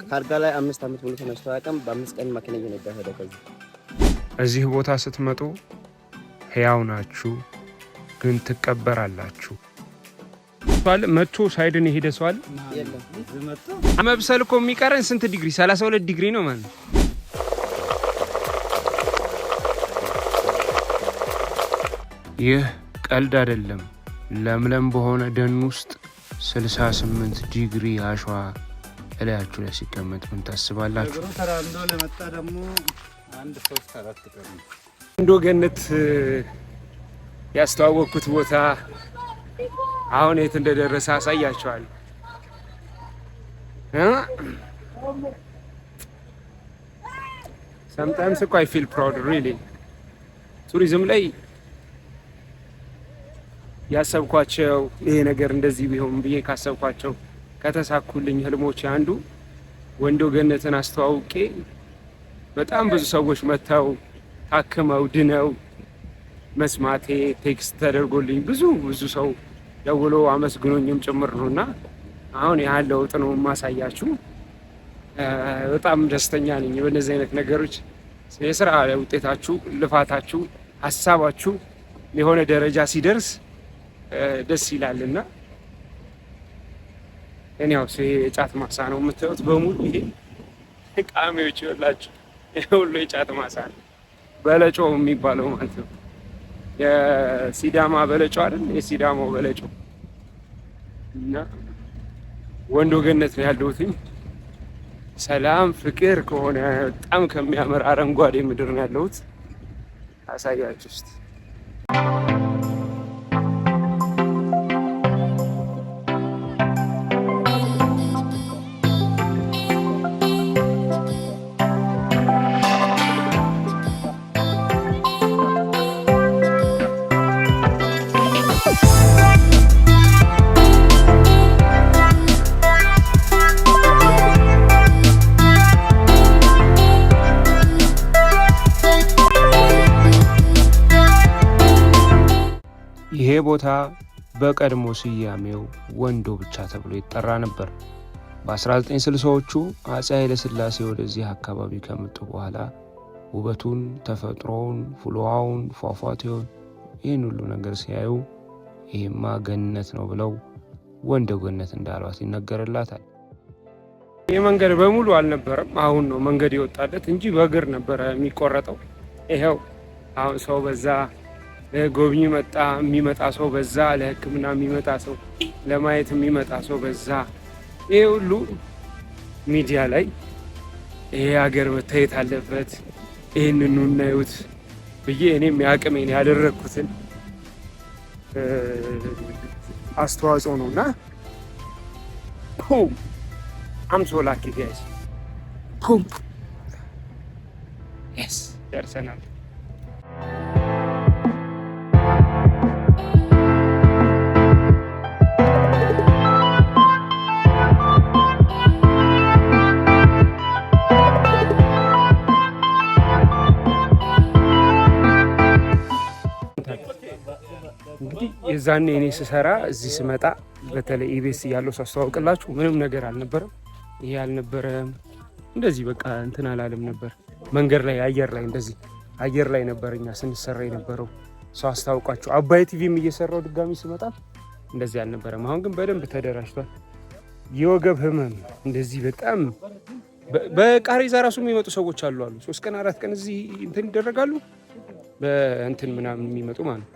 ካልጋ ላይ 5 ዓመት ሙሉ ተነስቶ አያውቅም። በ5 ቀን መኪና እየነዳ ሄደ። ከዚህ እዚህ ቦታ ስትመጡ ሕያው ናችሁ ግን ትቀበራላችሁ። መቶ ሳይድን የሄደ ሰው አለ? የለም። መብሰል እኮ የሚቀረን ስንት ዲግሪ? 32 ዲግሪ ነው ማለት ነው። ይህ ቀልድ አይደለም። ለምለም በሆነ ደን ውስጥ 68 ዲግሪ አሸዋ እላያችሁ ላይ ሲቀመጥ ምን ታስባላችሁ? ወንዶ ገነት ያስተዋወቅኩት ቦታ አሁን የት እንደደረሰ አሳያችኋለሁ። sometimes I feel proud really ቱሪዝም ላይ ያሰብኳቸው ይሄ ነገር እንደዚህ ቢሆን ብዬ ካሰብኳቸው ከተሳኩልኝ ህልሞች አንዱ ወንዶ ገነትን አስተዋውቄ በጣም ብዙ ሰዎች መተው ታክመው ድነው መስማቴ ቴክስት ተደርጎልኝ ብዙ ሰው ደውሎ አመስግኖኝም ጭምር ነውና አሁን ያለው ጥኖ ማሳያችሁ በጣም ደስተኛ ነኝ። በእነዚህ አይነት ነገሮች የሥራ ውጤታችሁ፣ ልፋታችሁ፣ ሐሳባችሁ የሆነ ደረጃ ሲደርስ ደስ ይላልና እኔው የጫት ማሳ ነው የምታዩት በሙሉ ይሄ ቃሚዎች ይወላችሁ ሁሉ የጫት ማሳ ነው። በለጮ የሚባለው ማለት ነው። የሲዳማ በለጮ አይደል? የሲዳማው በለጮ እና ወንዶ ገነት ነው ያለሁት። ሰላም ፍቅር ከሆነ በጣም ከሚያምር አረንጓዴ ምድር ነው ያለሁት። አሳያችሁ እስቲ። ይሄ ቦታ በቀድሞ ስያሜው ወንዶ ብቻ ተብሎ ይጠራ ነበር። በ1960ዎቹ አፄ ኃይለ ሥላሴ ወደዚህ አካባቢ ከመጡ በኋላ ውበቱን፣ ተፈጥሮውን፣ ፍሎዋውን፣ ፏፏቴውን ይህን ሁሉ ነገር ሲያዩ ይሄማ ገነት ነው ብለው ወንዶ ገነት እንዳሏት ይነገርላታል። ይህ መንገድ በሙሉ አልነበረም። አሁን ነው መንገድ የወጣለት እንጂ በእግር ነበረ የሚቆረጠው። ይሄው አሁን ሰው በዛ፣ ጎብኚ መጣ፣ የሚመጣ ሰው በዛ፣ ለሕክምና የሚመጣ ሰው፣ ለማየት የሚመጣ ሰው በዛ። ይሄ ሁሉ ሚዲያ ላይ ይሄ ሀገር መታየት አለበት፣ ይህንኑ እናዩት ብዬ እኔም የአቅሜን ያደረግኩትን አስተዋጽኦ ነው እና አምሶ ላኪ ጋይስ የስ ደርሰናል። እንግዲህ የዛኔ እኔ ስሰራ እዚህ ስመጣ በተለይ ኢቢኤስ እያለሁ ሳስተዋውቅላችሁ ምንም ነገር አልነበረም። ይሄ አልነበረም፣ እንደዚህ በቃ እንትን አላለም ነበር። መንገድ ላይ አየር ላይ እንደዚህ አየር ላይ ነበር እኛ ስንሰራ የነበረው። ሰው አስታውቃችሁ አባይ ቲቪም እየሰራው ድጋሚ ስመጣ እንደዚህ አልነበረም። አሁን ግን በደንብ ተደራጅቷል። የወገብ ህመም እንደዚህ በጣም በቃሬዛ ራሱ የሚመጡ ሰዎች አሉ 3 ቀን 4 ቀን እዚህ እንትን ይደረጋሉ በእንትን ምናምን የሚመጡ ማለት ነው።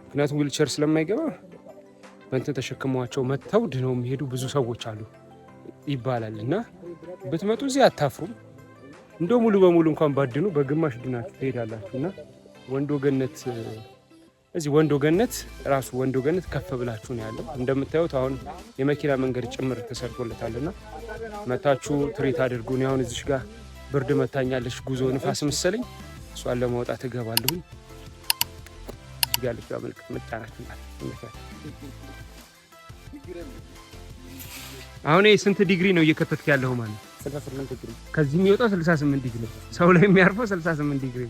ምክንያቱም ዊልቸር ስለማይገባ በእንትን ተሸክመዋቸው መጥተው ድነው የሚሄዱ ብዙ ሰዎች አሉ ይባላል። እና ብትመጡ እዚህ አታፍሩም። እንደው ሙሉ በሙሉ እንኳን ባድኑ በግማሽ ድናችሁ ትሄዳላችሁ። እና ወንዶ ገነት እዚህ ወንዶ ገነት ራሱ ወንዶ ገነት ከፍ ብላችሁ ነው ያለው። እንደምታዩት አሁን የመኪና መንገድ ጭምር ተሰርቶለታልና መታችሁ ትሪት አድርጉ። አሁን እዚህ ጋር ብርድ መታኛለች፣ ጉዞ ንፋስ መሰለኝ። እሷን ለማውጣት እገባለሁ። እዚህ ጋር ልጅ አመልክ መጣናችሁ ማለት አሁን ስንት ዲግሪ ነው እየከተትክ ያለው ማለት? 68 ዲግሪ። ከዚህ የሚወጣው 68 ዲግሪ፣ ሰው ላይ የሚያርፈው 68 ዲግሪ።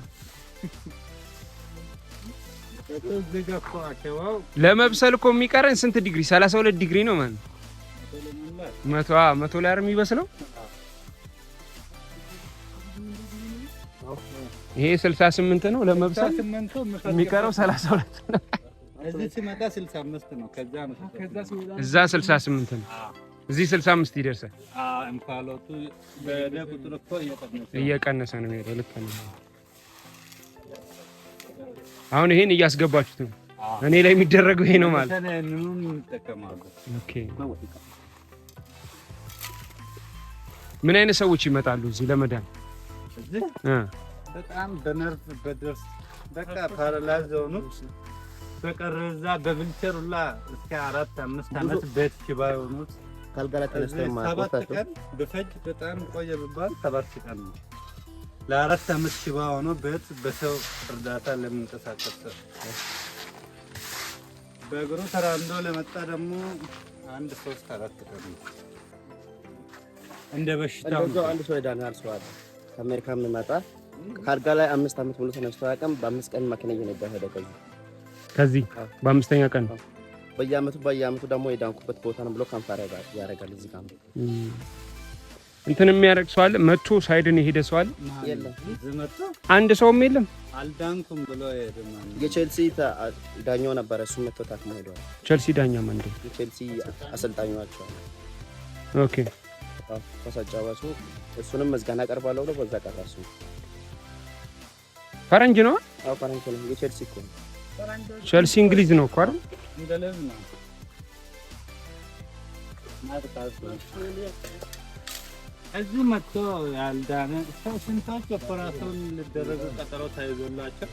ለመብሰል እኮ የሚቀረን ስንት ዲግሪ? 32 ዲግሪ ነው ማለት። መቶ ላይ አይደል የሚበስለው? ይሄ 68 ነው ለመብሰል የሚቀረው 32 ነው። እዚህ ሲመጣ 65 ነው። እዛ 68 ነው። እዚህ 65 ይደርሳል። እንፋሎቱ በቁጥር እኮ እየቀነሰ ነው የሚሄደው። ልክ ነው። አሁን ይሄን እያስገባችሁት ነው። እኔ ላይ የሚደረገው ይሄ ነው ማለት ኦኬ። ምን አይነት ሰዎች ይመጣሉ እዚህ ለመዳን? በጣም በነርቭ በደርስ በቃ ፓራላይዝ ሆኑ በቀረዛ በቪልቸሩላ እስከ 4-5 ዓመት ቤት ሽባ ሆኑት ካልጋላ ተነስተው ማለት ነው። 7 ቀን በፈጅ በጣም ቆየ ቢባል 7 ቀን ነው። ለ4 ዓመት ሽባ ሆኖ ቤት በሰው እርዳታ ለምንቀሳቀስ በእግሩ ተራምዶ ለመጣ ደግሞ 1-3-4 ቀን ነው። እንደ በሽታው አንድ ሰው ዳናል ሰው አለ ከአሜሪካ የሚመጣ ካልጋ ላይ 5 ዓመት ሙሉ ተነስቶ አያውቅም። በ5 ቀን መኪና እየነዳ ሄደ። ከዚህ በ5ኛ ቀን በየአመቱ ደግሞ የዳንኩበት ቦታ ነው ብሎ ካምፓራ ያደርጋል። እዚህ ጋር እንትን የሚያደርግ ሰው አለ መጥቶ ሳይድን የሄደ ሰው አለ? የለም። አንድ ሰውም የለም። አልዳንኩም ብሎ ሄደማ። የቼልሲ ዳኛው ነበረ፣ እሱ መጥቶ ታክሞ ሄዷል። ቼልሲ ዳኛ ማን ነው? የቼልሲ አሰልጣኛቸው። ኦኬ። ተሳጫዋቹ እሱንም መዝጋና ቀርባለሁ ብሎ በዛ ቀራሱ። ፈረንጅ ነው? አዎ ፈረንጅ ነው። የቼልሲ እኮ ነው። ቼልሲ እንግሊዝ ነው እኮ አይደል? እንደለም ነው። እዚህ መጥቶ ያልዳነ ሰው ስንቶች ኦፕራሲዮን ሊደረጉ ቀጠሮ ተይዞላቸው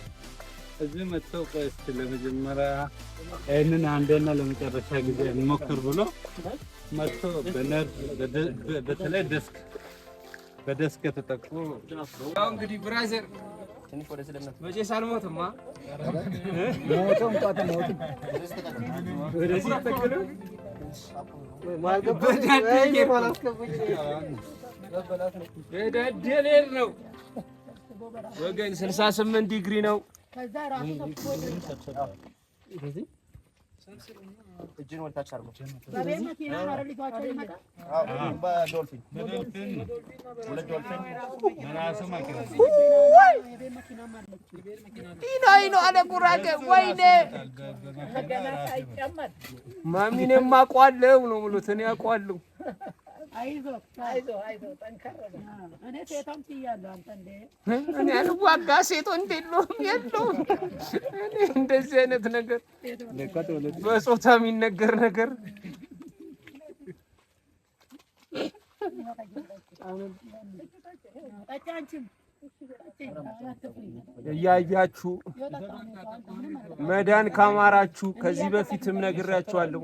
እዚህ መጥቶ ቆይ እስኪ ለመጀመሪያ ይህንን አንዴና ለመጨረሻ ጊዜ እንሞክር ብሎ መጥቶ በተለይ በደስክ ተጠቁ። ያው እንግዲህ ብራዘር ትንሽ ወደ ስለነት መቼ ሳልሞትማ ሞቶም ጣት ሞቶም ወደዚህ ተከለ በደደሌር ነው ወገን 68 ዲግሪ ነው። እጅን ወልታች አርጎ በቤት መኪና ማረሊቷቸው ይመጣ በዶልፊን ሁለት ዶልፊን ራሱ መኪና ኢናይኖ አለ ጉራጌ ወይኔ ማሚኔም አውቀዋለሁ ነው ሙሉት እኔ አውቀዋለሁ። አይዞ ጠንከር እኔ ሴቷም ትያለሁ አንተ እንደ እኔ አልዋጋ ሴቶ እንደለውም የለውም። እኔ እንደዚህ አይነት ነገር በጾታ የሚነገር ነገር እያያችሁ መዳን ካማራችሁ ከዚህ በፊትም ነግራችኋለሁ።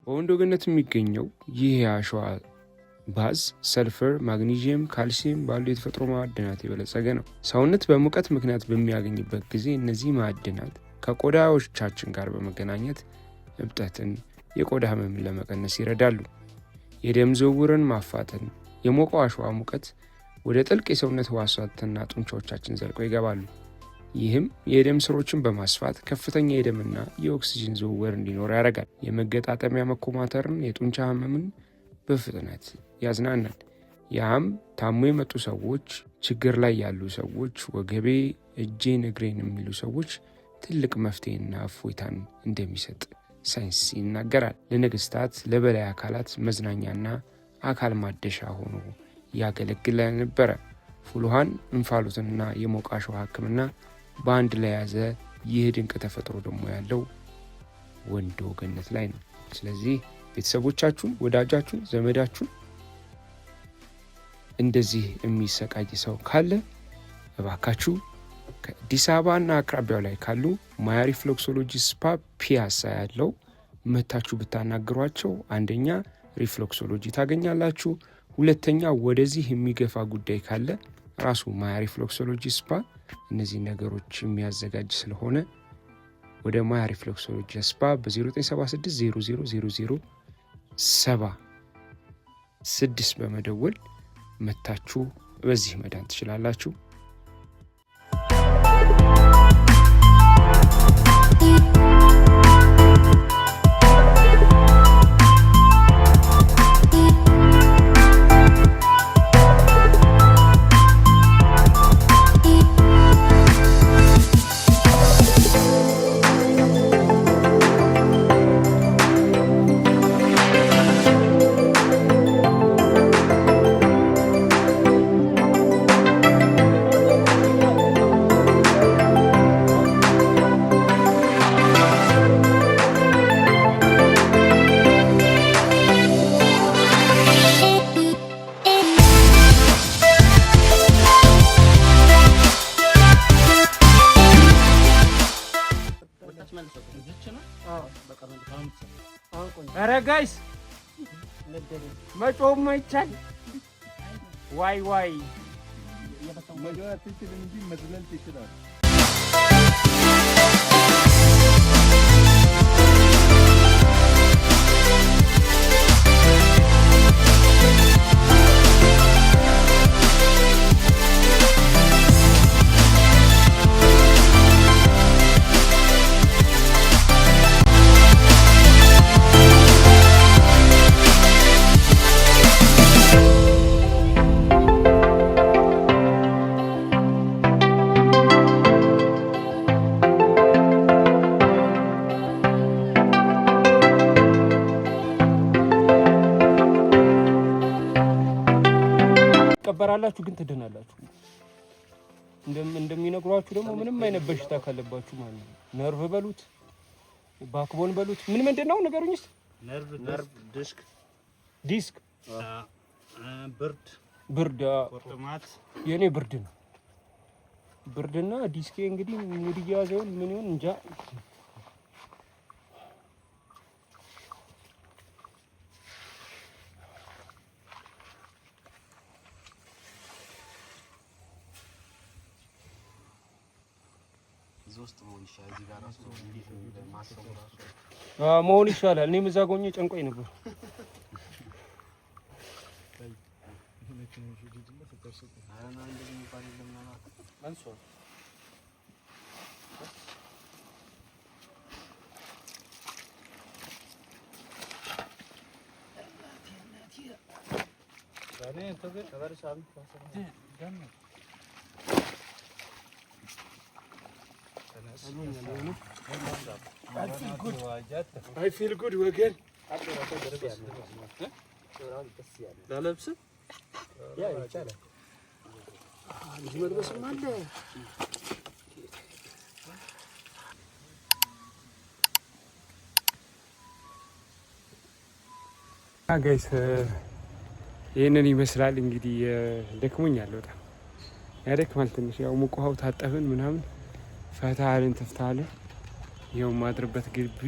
በወንዶ ገነት የሚገኘው ይህ የአሸዋ ባዝ ሰልፈር፣ ማግኒዥየም፣ ካልሲየም ባሉ የተፈጥሮ ማዕድናት የበለጸገ ነው። ሰውነት በሙቀት ምክንያት በሚያገኝበት ጊዜ እነዚህ ማዕድናት ከቆዳዎቻችን ጋር በመገናኘት እብጠትን፣ የቆዳ ህመምን ለመቀነስ ይረዳሉ። የደም ዝውውርን ማፋጠን፣ የሞቀው አሸዋ ሙቀት ወደ ጥልቅ የሰውነት ህዋሳትና ጡንቻዎቻችን ዘልቀው ይገባሉ። ይህም የደም ስሮችን በማስፋት ከፍተኛ የደምና የኦክሲጅን ዝውውር እንዲኖር ያደርጋል። የመገጣጠሚያ መኮማተርን፣ የጡንቻ ህመምን በፍጥነት ያዝናናል። ያም ታሞ የመጡ ሰዎች፣ ችግር ላይ ያሉ ሰዎች፣ ወገቤ፣ እጄን፣ እግሬን የሚሉ ሰዎች ትልቅ መፍትሄና እፎይታን እንደሚሰጥ ሳይንስ ይናገራል። ለነገስታት፣ ለበላይ አካላት መዝናኛና አካል ማደሻ ሆኖ ያገለግል ነበረ። ፉልሃን፣ እንፋሎትና የሞቀ አሸዋ ህክምና በአንድ ላይ ያዘ። ይህ ድንቅ ተፈጥሮ ደግሞ ያለው ወንዶ ገነት ላይ ነው። ስለዚህ ቤተሰቦቻችሁን፣ ወዳጃችሁን፣ ዘመዳችሁን እንደዚህ የሚሰቃይ ሰው ካለ እባካችሁ ከአዲስ አበባና አቅራቢያው ላይ ካሉ ማያ ሪፍሌክሶሎጂ ስፓ ፒያሳ ያለው መታችሁ ብታናግሯቸው፣ አንደኛ ሪፍሌክሶሎጂ ታገኛላችሁ፣ ሁለተኛ ወደዚህ የሚገፋ ጉዳይ ካለ ራሱ ማያ ሪፍሌክሶሎጂ ስፓ እነዚህ ነገሮች የሚያዘጋጅ ስለሆነ ወደ ማያ ሪፍሌክሶሎጂ ስፓ በ0976 000076 በመደወል መታችሁ በዚህ መዳን ትችላላችሁ። ኧረ ጋይስ መጮም አይቻል። ዋይ ዋይ መግባት ትችል እንጂ መዝለል ትችላል። ትቀበራላችሁ ግን ትድናላችሁ። እንደሚነግሯችሁ ደግሞ ምንም አይነት በሽታ ካለባችሁ ማለት ነው ነርቭ በሉት ባክቦን በሉት ምንድን ነው ንገሩኝ እስኪ። ነርቭ ዲስክ ብርድ ቁርጥማት የኔ ብርድ ነው። ብርድና ዲስኬ እንግዲህ ሙድ እየያዘውን ምን ይሁን እንጃ። መሆን ይሻላል። እኔም እዛ ጎኜ ጨንቆኝ ነበር። I feel good ወገን ላለብስ ያ ይቻላል። እዚህ መልበስም አለ። ጋይስ ይሄንን ይመስላል እንግዲህ። ደክሞኛል፣ በጣም ያደክማል ትንሽ። ያው ሙቅ ውሃው ታጠብን ምናምን ፈታ አልን ተፍታ አልን። ይኸው ማድርበት ግቢ